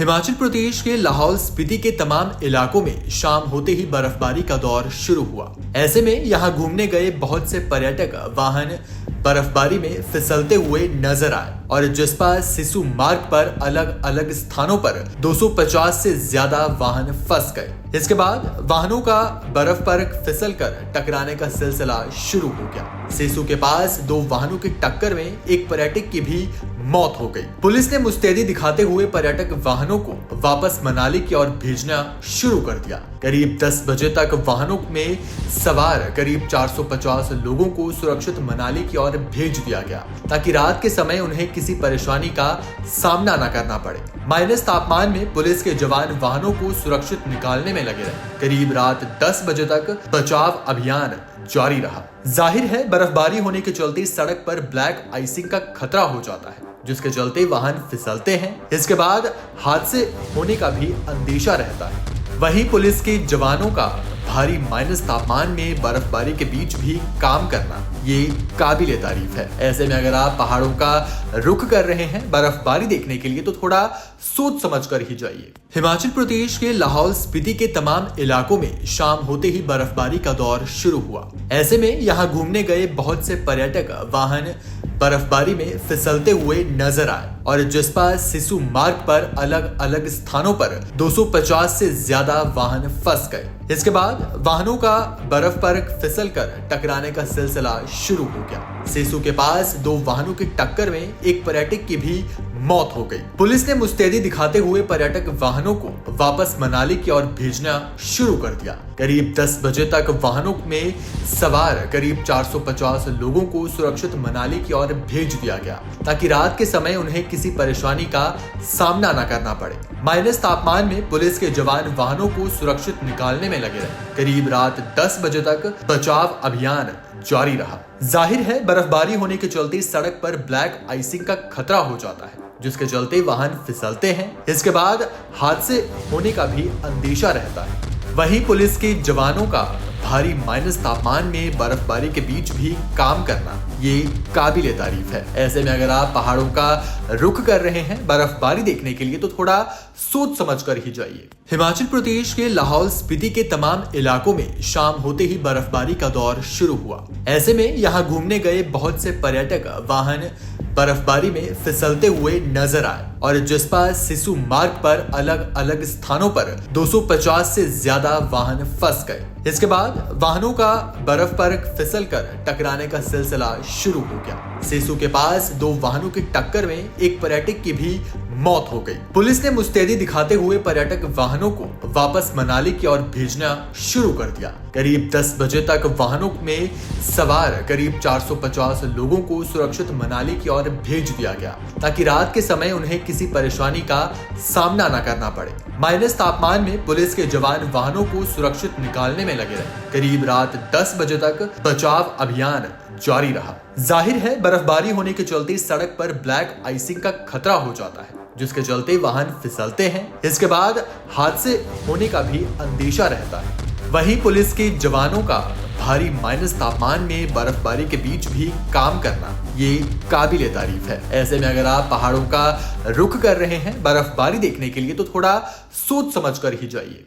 हिमाचल प्रदेश के लाहौल स्पीति के तमाम इलाकों में शाम होते ही बर्फबारी का दौर शुरू हुआ। ऐसे में यहाँ घूमने गए बहुत से पर्यटक वाहन बर्फबारी में फिसलते हुए नजर आए और जिस्पा सिसु मार्ग पर अलग अलग स्थानों पर 250 से ज्यादा वाहन फंस गए। इसके बाद वाहनों का बर्फ पर फिसलकर टकराने का सिलसिला शुरू हो गया। सिसु के पास दो वाहनों की टक्कर में एक पर्यटक की भी मौत हो गई। पुलिस ने मुस्तैदी दिखाते हुए पर्यटक वाहनों को वापस मनाली की ओर भेजना शुरू कर दिया। करीब 10 बजे तक वाहनों में सवार करीब 450 लोगों को सुरक्षित मनाली की ओर भेज दिया गया ताकि रात के समय उन्हें किसी परेशानी का सामना न करना पड़े। माइनस तापमान में पुलिस के जवान वाहनों को सुरक्षित निकालने में लगे रहे। करीब रात 10 बजे तक बचाव अभियान जारी रहा। जाहिर है बर्फबारी होने के चलते सड़क पर ब्लैक आइसिंग का खतरा हो जाता है, जिसके चलते वाहन फिसलते हैं। इसके बाद हादसे होने का भी अंदेशा रहता है। वहीं पुलिस के जवानों का भारी माइनस तापमान में बर्फबारी के बीच भी काम करना ये काबिले तारीफ है। ऐसे में अगर आप पहाड़ों का रुख कर रहे हैं बर्फबारी देखने के लिए तो थोड़ा सोच समझ कर ही जाइए। हिमाचल प्रदेश के लाहौल स्पीति के तमाम इलाकों में शाम होते ही बर्फबारी का दौर शुरू हुआ। ऐसे में यहाँ घूमने गए बहुत से पर्यटक वाहन बर्फबारी में फिसलते हुए नजर आए और जिस्पा सिसु मार्ग पर अलग अलग स्थानों पर 250 से ज्यादा वाहन फंस गए। इसके बाद वाहनों का बर्फ पर फिसलकर टकराने का सिलसिला शुरू हो गया। सिसु के पास दो वाहनों की टक्कर में एक पर्यटक की भी मौत हो गई। पुलिस ने मुस्तैदी दिखाते हुए पर्यटक वाहनों को वापस मनाली की ओर भेजना शुरू कर दिया। करीब 10 बजे तक वाहनों में सवार करीब 450 लोगों को सुरक्षित मनाली की ओर भेज दिया गया ताकि रात के समय उन्हें किसी परेशानी का सामना न करना पड़े। माइनस तापमान में पुलिस के जवान वाहनों को सुरक्षित निकालने में लगे रहे। करीब रात 10 बजे तक बचाव अभियान जारी रहा। जाहिर है बर्फबारी होने के चलते सड़क पर ब्लैक आइसिंग का खतरा हो जाता है, जिसके चलते वाहन फिसलते हैं। इसके बाद हादसे होने का भी अंदेशा रहता है। वहीं पुलिस के जवानों का भारी माइनस तापमान में बर्फबारी के बीच भी काम करना ये काबिले तारीफ है। ऐसे में अगर आप पहाड़ों का रुख कर रहे हैं बर्फबारी देखने के लिए तो थोड़ा सोच समझ कर ही जाइए। हिमाचल प्रदेश के लाहौल स्पीति के तमाम इलाकों में शाम होते ही बर्फबारी का दौर शुरू हुआ। ऐसे में यहाँ घूमने गए बहुत से पर्यटक वाहन बर्फबारी में फिसलते हुए नजर आए और जिस्पा सिसु मार्ग पर अलग अलग स्थानों पर 250 से ज्यादा वाहन फंस गए। इसके बाद वाहनों का बर्फ पर फिसलकर टकराने का सिलसिला शुरू हो गया। सिसु के पास दो वाहनों की टक्कर में एक पर्यटक की भी मौत हो गई। पुलिस ने मुस्तैदी दिखाते हुए पर्यटक वाहनों को वापस मनाली की ओर भेजना शुरू कर दिया। करीब 10 बजे तक वाहनों में सवार करीब 450 लोगों को सुरक्षित मनाली की ओर भेज दिया गया ताकि रात के समय उन्हें किसी परेशानी का सामना न करना पड़े। माइनस तापमान में पुलिस के जवान वाहनों को सुरक्षित निकालने में लगे रहे। करीब रात 10 बजे तक बचाव अभियान जारी रहा। जाहिर है बर्फबारी होने के चलते सड़क पर ब्लैक आइसिंग का खतरा हो जाता है, जिसके चलते वाहन फिसलते हैं। इसके बाद हादसे होने का भी अंदेशा रहता है। वहीं पुलिस के जवानों का भारी माइनस तापमान में बर्फबारी के बीच भी काम करना ये काबिले तारीफ है। ऐसे में अगर आप पहाड़ों का रुख कर रहे हैं बर्फबारी देखने के लिए तो थोड़ा सोच समझ कर ही जाइए।